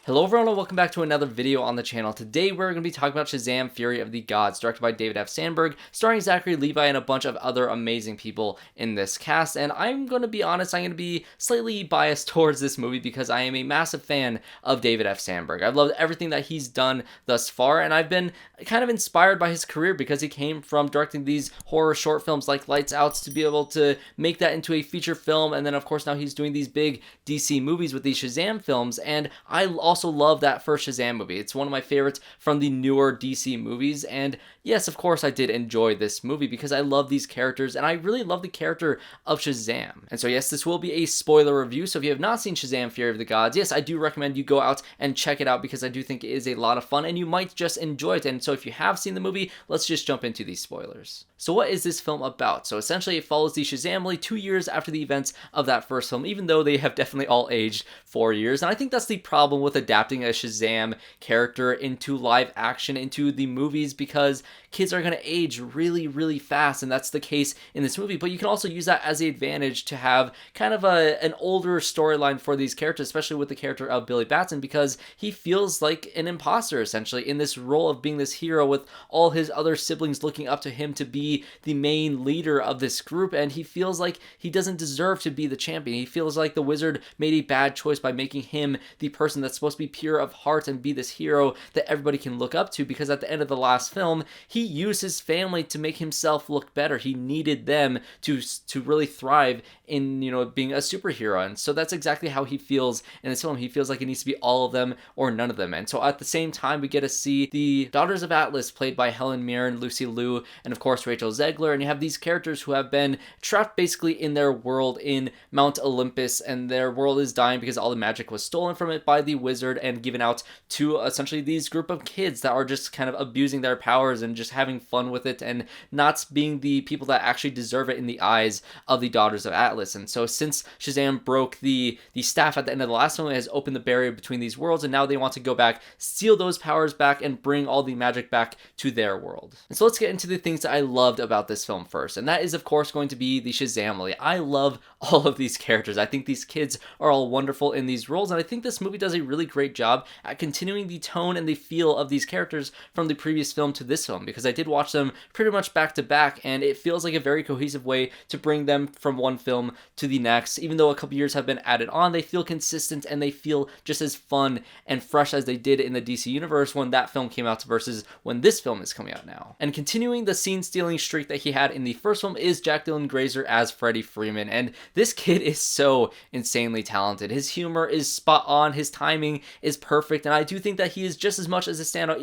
Hello everyone and welcome back to another video on the channel. Today we're going to be talking about Shazam! Fury of the Gods, directed by David F. Sandberg, starring Zachary, Levi, and a bunch of other amazing people in this cast. And I'm going to be honest, I'm going to be slightly biased towards this movie because I am a massive fan of David F. Sandberg. I've loved everything that he's done thus far, and I've been kind of inspired by his career because he came from directing these horror short films like Lights Out to be able to make that into a feature film, and then of course now he's doing these big DC movies with these Shazam films, and I also love that first Shazam movie. It's one of my favorites from the newer DC movies, and yes, of course I did enjoy this movie because I love these characters, and I really love the character of Shazam. And so yes, this will be a spoiler review, so if you have not seen Shazam! Fury of the Gods, yes, I do recommend you go out and check it out because I do think it is a lot of fun, and you might just enjoy it. And so if you have seen the movie, let's just jump into these spoilers. So what is this film about? So essentially it follows the Shazamily 2 years after the events of that first film, even though they have definitely all aged 4 years. And I think that's the problem with adapting a Shazam character into live action, into the movies, because kids are going to age really, really fast, and that's the case in this movie. But you can also use that as the advantage to have kind of an older storyline for these characters, especially with the character of Billy Batson, because he feels like an imposter, essentially, in this role of being this hero with all his other siblings looking up to him to be the main leader of this group, and he feels like he doesn't deserve to be the champion. He feels like the wizard made a bad choice by making him the person that's supposed to be pure of heart and be this hero that everybody can look up to, because at the end of the last film, he used his family to make himself look better. He needed them to really thrive in, being a superhero. And so that's exactly how he feels in this film. He feels like it needs to be all of them or none of them. And so at the same time, we get to see the Daughters of Atlas, played by Helen, Mirren, Lucy Liu, and of course Rachel Ziegler. And you have these characters who have been trapped basically in their world in Mount Olympus, and their world is dying because all the magic was stolen from it by the wizard and given out to essentially these group of kids that are just kind of abusing their powers and just having fun with it and not being the people that actually deserve it in the eyes of the Daughters of Atlas. And so since Shazam broke the staff at the end of the last film, it has opened the barrier between these worlds, and now they want to go back, steal those powers back, and bring all the magic back to their world. And so let's get into the things that I loved about this film first, and that is of course going to be the Shazamily. I love all of these characters. I think these kids are all wonderful in these roles, and I think this movie does a really great job at continuing the tone and the feel of these characters from the previous film to this film, because I did watch them pretty much back to back, and it feels like a very cohesive way to bring them from one film to the next. Even though a couple years have been added on, they feel consistent and they feel just as fun and fresh as they did in the DC universe when that film came out versus when this film is coming out now. And continuing the scene-stealing streak that he had in the first film is Jack Dylan Grazer as Freddy Freeman, and this kid is so insanely talented. His humor is spot on, his timing is perfect, and I do think that he is just as much as a standout,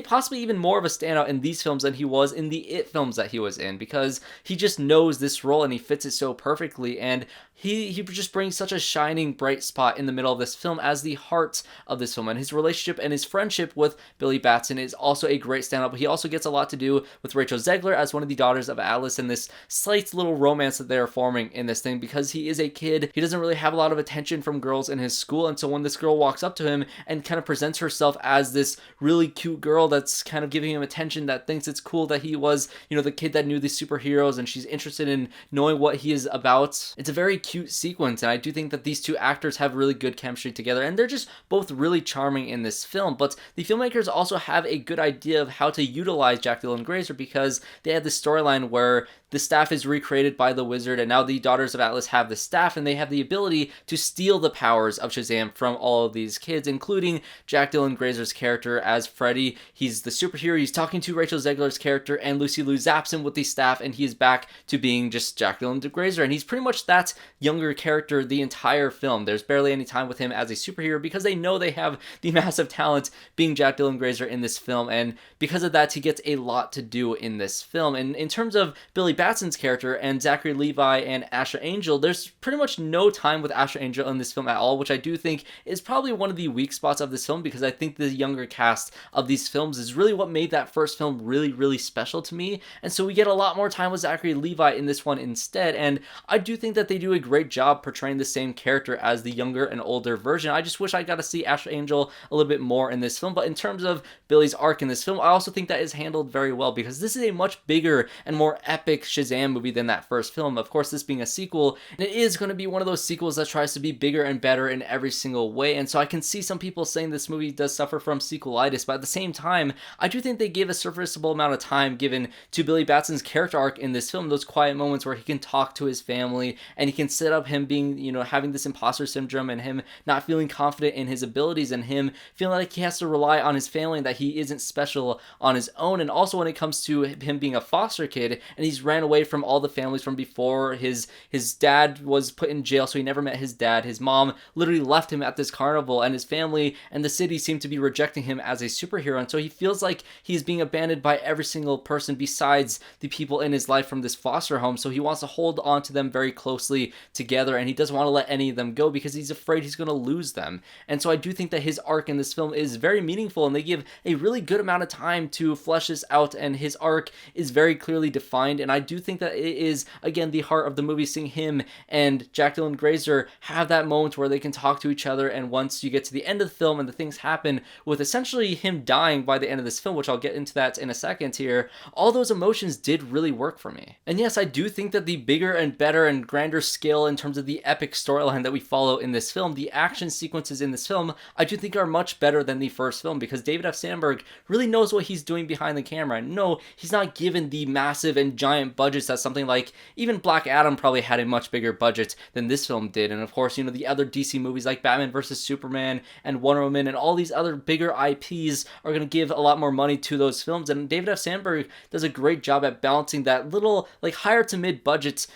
possibly even more of a standout in these films than he was in the It films that he was in, because he just knows this role and he fits it so perfectly, and he just brings such a shining bright spot in the middle of this film as the heart of this film. And his relationship and his friendship with Billy Batson is also a great standout, but he also gets a lot to do with Rachel Ziegler as one of the Daughters of Atlas, and this slight little romance that they're forming in this thing, because he is a kid. He doesn't really have a lot of attention from girls in his school, and so when this girl walks up to him and kind of presents herself as this really cute girl that's kind of giving him attention, that thinks it's cool that he was, the kid that knew the superheroes, and she's interested in knowing what he is about. It's a very cute sequence, and I do think that these two actors have really good chemistry together, and they're just both really charming in this film. But the filmmakers also have a good idea of how to utilize Jack Dylan Grazer, because they had this storyline where the staff is recreated by the wizard, and now the Daughters of Atlas have the staff, and they have the ability to steal the powers of Shazam from all of these kids, including Jack Dylan Grazer's character as Freddy. He's the superhero, he's talking to Rachel Ziegler's character, and Lucy Liu zaps him with the staff, and he is back to being just Jack Dylan Grazer, and he's pretty much that younger character the entire film. There's barely any time with him as a superhero because they know they have the massive talent being Jack Dylan Grazer in this film, and because of that, he gets a lot to do in this film. And in terms of Billy Batson's character and Zachary, Levi, and Asher Angel, there's pretty much no time with Asher Angel in this film at all, which I do think is probably one of the weak spots of this film, because I think the younger cast of these films is really what made that first film really, really special to me. And so we get a lot more time with Zachary Levi in this one instead, and I do think that they do a great job portraying the same character as the younger and older version. I just wish I got to see Asher Angel a little bit more in this film, but in terms of Billy's arc in this film, I also think that is handled very well, because this is a much bigger and more epic Shazam movie than that first film. Of course, this being a sequel, and it is going to be one of those sequels that tries to be bigger and better in every single way, and so I can see some people saying this movie does suffer from sequelitis, but at the same time, I do think they gave a serviceable amount of time given to Billy Batson's character arc in this film, those quiet moments where he can talk to his family, and he can set up him being, having this imposter syndrome, and him not feeling confident in his abilities, and him feeling like he has to rely on his family and that he isn't special on his own. And also when it comes to him being a foster kid, and he's ran away from all the families from before. His dad was put in jail, so he never met his dad. His mom literally left him at this carnival, and his family and the city seem to be rejecting him as a superhero, and so he feels like he's being abandoned by every single person besides the people in his life from this foster home. So he wants to hold on to them very closely together, and he doesn't want to let any of them go because he's afraid he's going to lose them. And so I do think that his arc in this film is very meaningful, and they give a really good amount of time to flesh this out, and his arc is very clearly defined. And I do think that it is, again, the heart of the movie, seeing him and Jack Dylan Grazer have that moment where they can talk to each other. And once you get to the end of the film and the things happen with essentially him dying by the end of this film, which I'll get into that in a second here, all those emotions did really work for me. And yes, I do think that the bigger and better and grander scale in terms of the epic storyline that we follow in this film, the action sequences in this film, I do think are much better than the first film, because David F. Sandberg really knows what he's doing behind the camera. No, he's not given the massive and giant budgets that something like even Black Adam probably had a much bigger budget than this film did. And of course, the other DC movies like Batman vs. Superman and Wonder Woman and all these other bigger IPs are going to give a lot more money to those films. And David F. Sandberg does a great job at balancing that little higher to mid budget,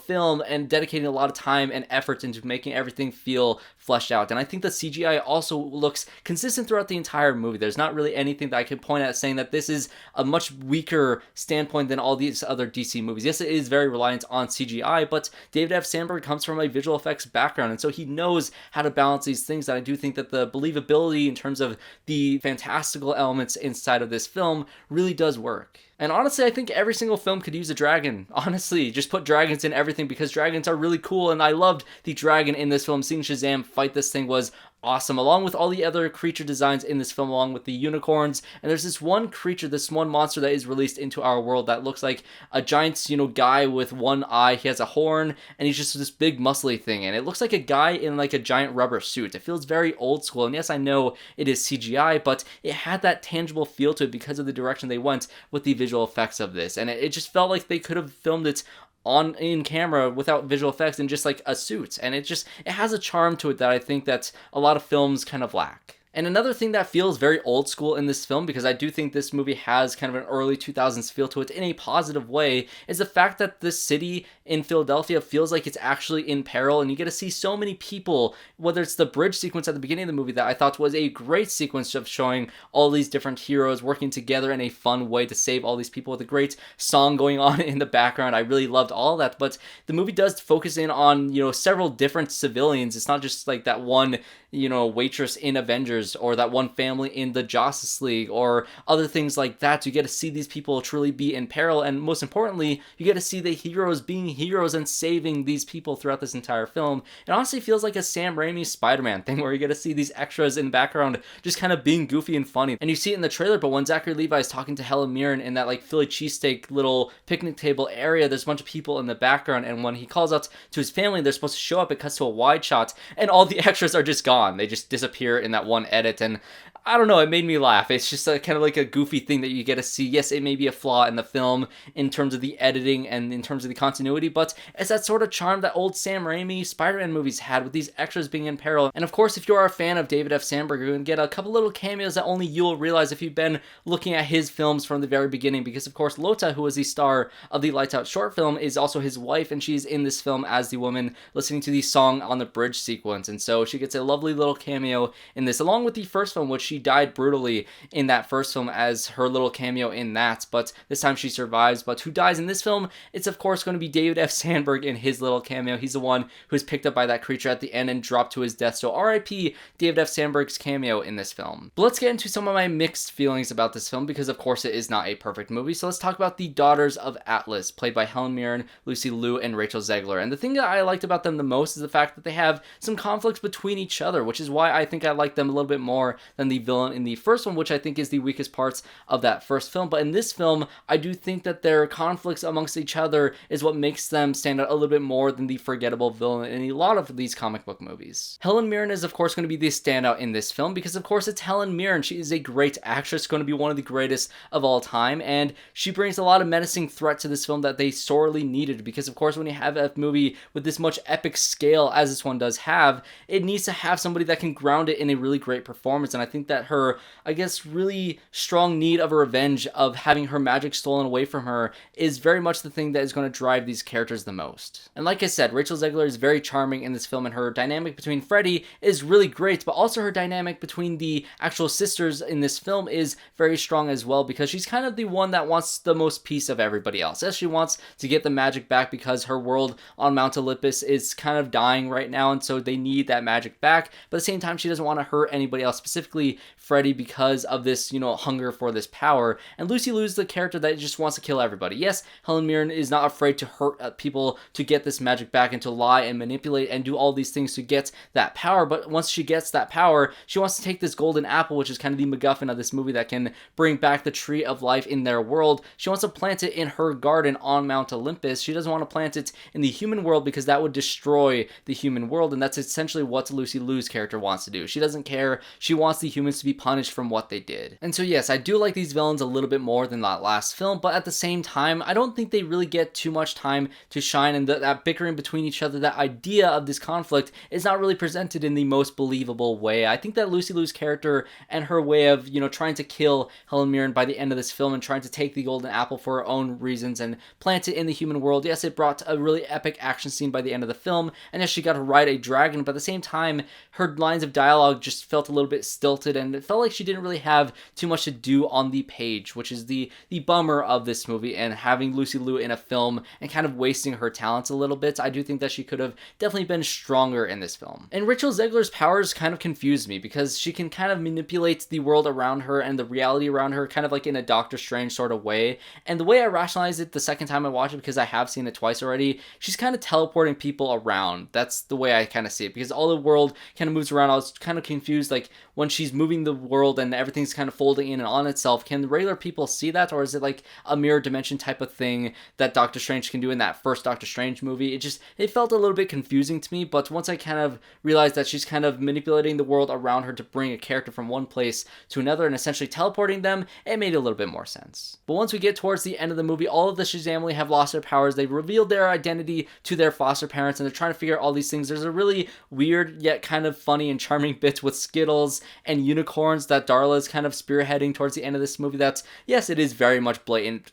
film, and dedicating a lot of time and effort into making everything feel fleshed out. And I think the CGI also looks consistent throughout the entire movie. There's not really anything that I could point at saying that this is a much weaker standpoint than all these other DC movies. Yes, it is very reliant on CGI, but David F. Sandberg comes from a visual effects background, and so he knows how to balance these things. And I do think that the believability in terms of the fantastical elements inside of this film really does work. And honestly, I think every single film could use a dragon. Honestly, just put dragons in everything, because dragons are really cool, and I loved the dragon in this film. Seeing Shazam fight this thing was awesome, along with all the other creature designs in this film, along with the unicorns. And there's this one creature, this one monster that is released into our world that looks like a giant, guy with one eye. He has a horn, and he's just this big muscly thing, and it looks like a guy in a giant rubber suit. It feels very old school, and yes, I know it is CGI, but it had that tangible feel to it because of the direction they went with the visual effects of this. And it just felt like they could have filmed it in camera without visual effects and just a suit, and it has a charm to it that I think that a lot of films kind of lack. And another thing that feels very old school in this film, because I do think this movie has kind of an early 2000s feel to it in a positive way, is the fact that this city in Philadelphia feels like it's actually in peril, and you get to see so many people, whether it's the bridge sequence at the beginning of the movie that I thought was a great sequence of showing all these different heroes working together in a fun way to save all these people with a great song going on in the background. I really loved all that, but the movie does focus in on, several different civilians. It's not just that one, waitress in Avengers, or that one family in the Justice League, or other things like that. You get to see these people truly be in peril, and most importantly, you get to see the heroes being heroes and saving these people throughout this entire film. It honestly feels like a Sam Raimi Spider-Man thing, where you get to see these extras in the background just kind of being goofy and funny. And you see it in the trailer, but when Zachary Levi is talking to Helen Mirren in that Philly cheesesteak little picnic table area, there's a bunch of people in the background, and when he calls out to his family, they're supposed to show up. It cuts to a wide shot, and all the extras are just gone. They just disappear in that one edit, and I don't know, it made me laugh. It's just kind of a goofy thing that you get to see. Yes, it may be a flaw in the film in terms of the editing and in terms of the continuity, but it's that sort of charm that old Sam Raimi Spider-Man movies had, with these extras being in peril. And of course, if you're a fan of David F. Sandberg, you're going to get a couple little cameos that only you'll realize if you've been looking at his films from the very beginning, because of course, Lota, who was the star of the Lights Out short film, is also his wife, and she's in this film as the woman listening to the song on the bridge sequence. And so she gets a lovely little cameo in this, along with the first film, which she died brutally in that first film as her little cameo in that, but this time she survives. But who dies in this film? It's of course going to be David F. Sandberg in his little cameo. He's the one who's picked up by that creature at the end and dropped to his death. So R.I.P. David F. Sandberg's cameo in this film. But let's get into some of my mixed feelings about this film, because of course it is not a perfect movie. So let's talk about the Daughters of Atlas, played by Helen Mirren, Lucy Liu, and Rachel Ziegler. And the thing that I liked about them the most is the fact that they have some conflicts between each other, which is why I think I like them a little bit more than the villain in the first one, which I think is the weakest parts of that first film. But in this film, I do think that their conflicts amongst each other is what makes them stand out a little bit more than the forgettable villain in a lot of these comic book movies. Helen Mirren is of course going to be the standout in this film because of course it's Helen Mirren. She is a great actress, going to be one of the greatest of all time, and she brings a lot of menacing threat to this film that they sorely needed, because of course when you have a movie with this much epic scale as this one does have, it needs to have somebody that can ground it in a really great performance. And I think that her, I guess, really strong need of a revenge of having her magic stolen away from her is very much the thing that is going to drive these characters the most. And like I said, Rachel Ziegler is very charming in this film, and her dynamic between Freddy is really great, but also her dynamic between the actual sisters in this film is very strong as well, because she's kind of the one that wants the most peace of everybody else. Yes, she wants to get the magic back because her world on Mount Olympus is kind of dying right now, and so they need that magic back, but at the same time she doesn't want to hurt anybody else, specifically Freddy, because of this, hunger for this power. And Lucy Liu's the character that just wants to kill everybody. Yes, Helen Mirren is not afraid to hurt people to get this magic back and to lie and manipulate and do all these things to get that power, but once she gets that power, she wants to take this golden apple, which is kind of the MacGuffin of this movie that can bring back the tree of life in their world. She wants to plant it in her garden on Mount Olympus. She doesn't want to plant it in the human world because that would destroy the human world, and that's essentially what Lucy Liu's character wants to do. She doesn't care. She wants the humans to be punished from what they did. And so yes, I do like these villains a little bit more than that last film, but at the same time, I don't think they really get too much time to shine, and that bickering between each other, that idea of this conflict is not really presented in the most believable way. I think that Lucy Liu's character and her way of, trying to kill Helen Mirren by the end of this film and trying to take the golden apple for her own reasons and plant it in the human world, yes, it brought a really epic action scene by the end of the film, and yes, she got to ride a dragon, but at the same time, her lines of dialogue just felt a little bit stilted, and it felt like she didn't really have too much to do on the page, which is the bummer of this movie, and having Lucy Liu in a film and kind of wasting her talents a little bit. I do think that she could have definitely been stronger in this film. And Rachel Ziegler's powers kind of confused me because she can kind of manipulate the world around her and the reality around her kind of like in a Doctor Strange sort of way. And the way I rationalized it the second time I watched it, because I have seen it twice already, she's kind of teleporting people around. That's the way I kind of see it, because all the world kind of moves around. I was kind of confused, like when she's moving the world and everything's kind of folding in and on itself, can regular people see that, or is it like a mirror dimension type of thing that Doctor Strange can do in that first Doctor Strange movie? It felt a little bit confusing to me, but once I kind of realized that she's kind of manipulating the world around her to bring a character from one place to another and essentially teleporting them, it made a little bit more sense. But once we get towards the end of the movie, all of the Shazamily have lost their powers. They've revealed their identity to their foster parents, and they're trying to figure out all these things. There's a really weird yet kind of funny and charming bit with Skittles and unicorns that Darla is kind of spearheading towards the end of this movie. That's, yes, it is very much blatant,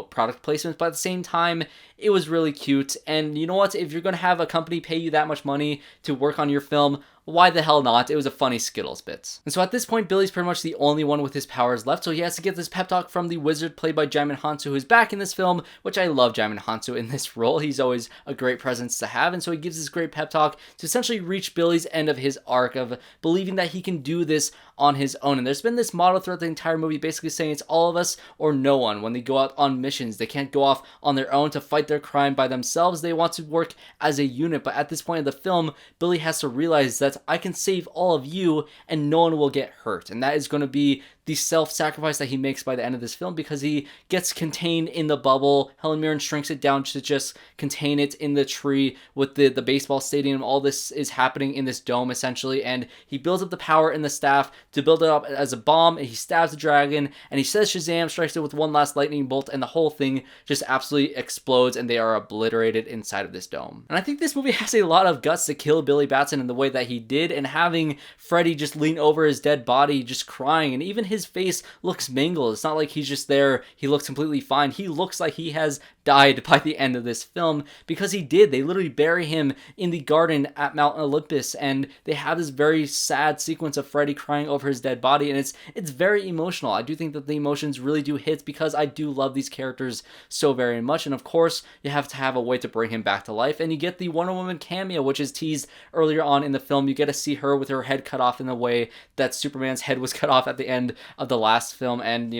product placement, but at the same time, it was really cute. And you know what? If you're going to have a company pay you that much money to work on your film, why the hell not? It was a funny Skittles bit. And so at this point, Billy's pretty much the only one with his powers left, so he has to get this pep talk from the wizard played by Djimon Hounsou, who's back in this film, which I love Djimon Hounsou in this role. He's always a great presence to have, and so he gives this great pep talk to essentially reach Billy's end of his arc of believing that he can do this on his own. And there's been this motto throughout the entire movie basically saying it's all of us or no one. When they go out on missions, they can't go off on their own to fight their crime by themselves. They want to work as a unit, but at this point in the film, Billy has to realize that I can save all of you and no one will get hurt. And that is going to be the self-sacrifice that he makes by the end of this film, because he gets contained in the bubble. Helen Mirren shrinks it down to just contain it in the tree with the baseball stadium. All this is happening in this dome essentially, and he builds up the power in the staff to build it up as a bomb, and he stabs the dragon, and he says Shazam, strikes it with one last lightning bolt, and the whole thing just absolutely explodes, and they are obliterated inside of this dome. And I think this movie has a lot of guts to kill Billy Batson in the way that he did, and having Freddy just lean over his dead body just crying, and even his face looks mangled. It's not like he's just there, he looks completely fine. He looks like he has died by the end of this film, because he did. They literally bury him in the garden at Mount Olympus, and they have this very sad sequence of Freddy crying over his dead body, and it's very emotional. I do think that the emotions really do hit, because I do love these characters so very much, and of course you have to have a way to bring him back to life, and you get the Wonder Woman cameo, which is teased earlier on in the film. You get to see her with her head cut off in the way that Superman's head was cut off at the end of the last film, and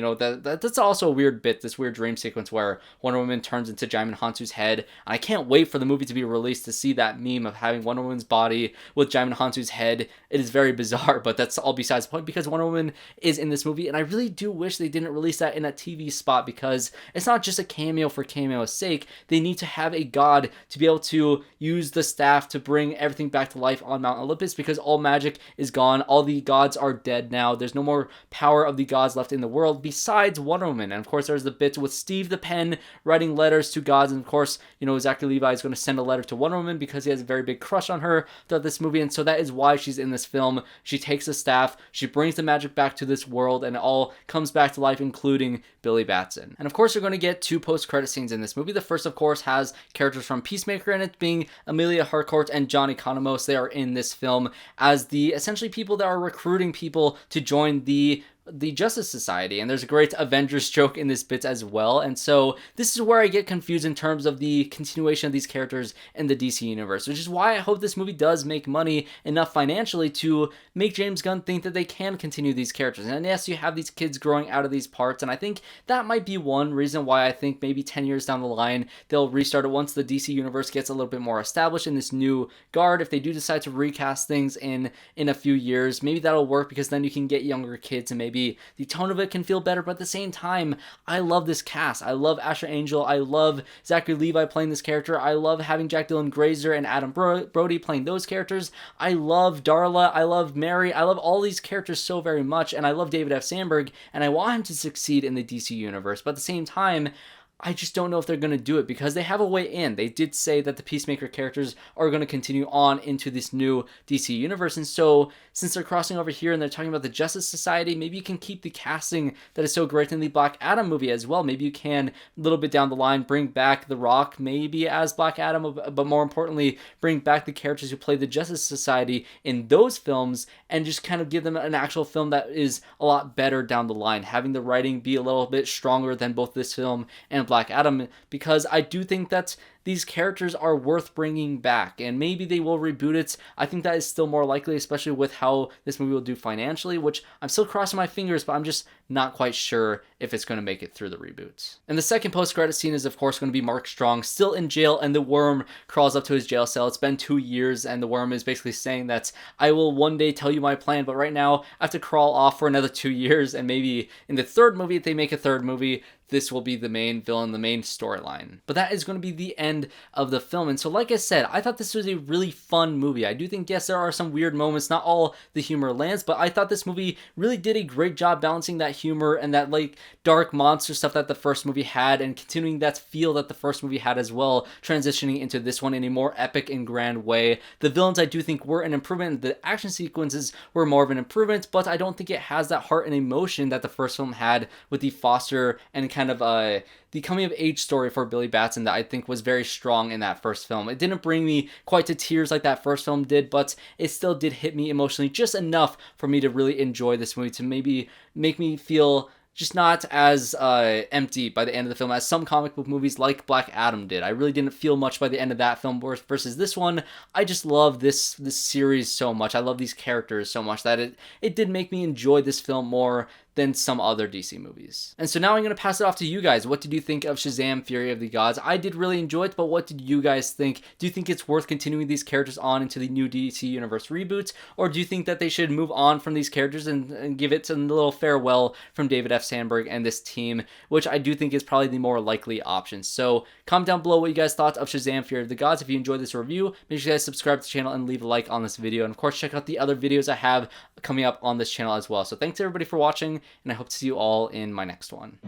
that's also a weird bit, this weird dream sequence where Wonder Woman turns into Djimon Hounsou's head. And I can't wait for the movie to be released to see that meme of having Wonder Woman's body with Djimon Hounsou's head. It is very bizarre, but that's all besides the point because Wonder Woman is in this movie, and I really do wish they didn't release that in a TV spot because it's not just a cameo for cameo's sake. They need to have a god to be able to use the staff to bring everything back to life on Mount Olympus because all magic is gone. All the gods are dead now. There's no more power of the gods left in the world besides Wonder Woman. And of course, there's the bit with Steve the Pen writing letters to gods, and of course, you know, Zachary Levi is going to send a letter to Wonder Woman because he has a very big crush on her throughout this movie, and so that is why she's in this film. She takes the staff, she brings the magic back to this world, and it all comes back to life, including Billy Batson. And of course, you're going to get two post-credit scenes in this movie. The first, of course, has characters from Peacemaker in it, being EMILIA, HARCOURT, and John ECONOMOS. They are in this film as the essentially people that are recruiting people to join the Justice Society, and there's a great Avengers joke in this bit as well. And so this is where I get confused in terms of the continuation of these characters in the DC universe, which is why I hope this movie does make money enough financially to make James Gunn think that they can continue these characters. And yes, you have these kids growing out of these parts, and I think that might be one reason why I think maybe 10 years down the line they'll restart it once the DC universe gets a little bit more established in this new guard. If they do decide to recast things in a few years, maybe that'll work because then you can get younger kids and maybe the tone of it can feel better. But at the same time, I love this cast. I love Asher Angel. I love Zachary Levi playing this character. I love having Jack Dylan Grazer and Adam Brody playing those characters. I love Darla. I love Mary. I love all these characters so very much, and I love David F. Sandberg, and I want him to succeed in the DC universe. But at the same time, I just don't know if they're going to do it because they have a way in. They did say that the Peacemaker characters are going to continue on into this new DC universe. And so since they're crossing over here and they're talking about the Justice Society, maybe you can keep the casting that is so great in the Black Adam movie as well. Maybe you can, a little bit down the line, bring back The Rock maybe as Black Adam, but more importantly, bring back the characters who play the Justice Society in those films and just kind of give them an actual film that is a lot better down the line, having the writing be a little bit stronger than both this film and Black Adam, because I do think that these characters are worth bringing back, and maybe they will reboot it. I think that is still more likely, especially with how this movie will do financially, which I'm still crossing my fingers, but I'm just not quite sure if it's going to make it through the reboots. And the second post-credit scene is, of course, going to be Mark Strong still in jail, and the Worm crawls up to his jail cell. It's been 2 years, and the Worm is basically saying that I will one day tell you my plan, but right now I have to crawl off for another 2 years, and maybe in the third movie, if they make a third movie, this will be the main villain, the main storyline. But that is going to be the end of the film. And so like I said, I thought this was a really fun movie. I do think, yes, there are some weird moments. Not all the humor lands, but I thought this movie really did a great job balancing that humor and that like dark monster stuff that the first movie had and continuing that feel that the first movie had as well, transitioning into this one in a more epic and grand way. The villains I do think were an improvement. The action sequences were more of an improvement, but I don't think it has that heart and emotion that the first film had with the foster and kind of the coming of age story for Billy Batson that I think was very strong in that first film. It didn't bring me quite to tears like that first film did, but it still did hit me emotionally just enough for me to really enjoy this movie, to maybe make me feel just not as empty by the end of the film as some comic book movies like Black Adam did. I really didn't feel much by the end of that film versus this one. I just love this series so much. I love these characters so much that it did make me enjoy this film more than some other DC movies. And so now I'm going to pass it off to you guys. What did you think of Shazam! Fury of the Gods? I did really enjoy it, but what did you guys think? Do you think it's worth continuing these characters on into the new DC Universe reboots? Or do you think that they should move on from these characters and give it a little farewell from David F. Sandberg and this team, which I do think is probably the more likely option. So comment down below what you guys thought of Shazam! Fury of the Gods. If you enjoyed this review, make sure you guys subscribe to the channel and leave a like on this video. And of course, check out the other videos I have coming up on this channel as well. So thanks everybody for watching, and I hope to see you all in my next one.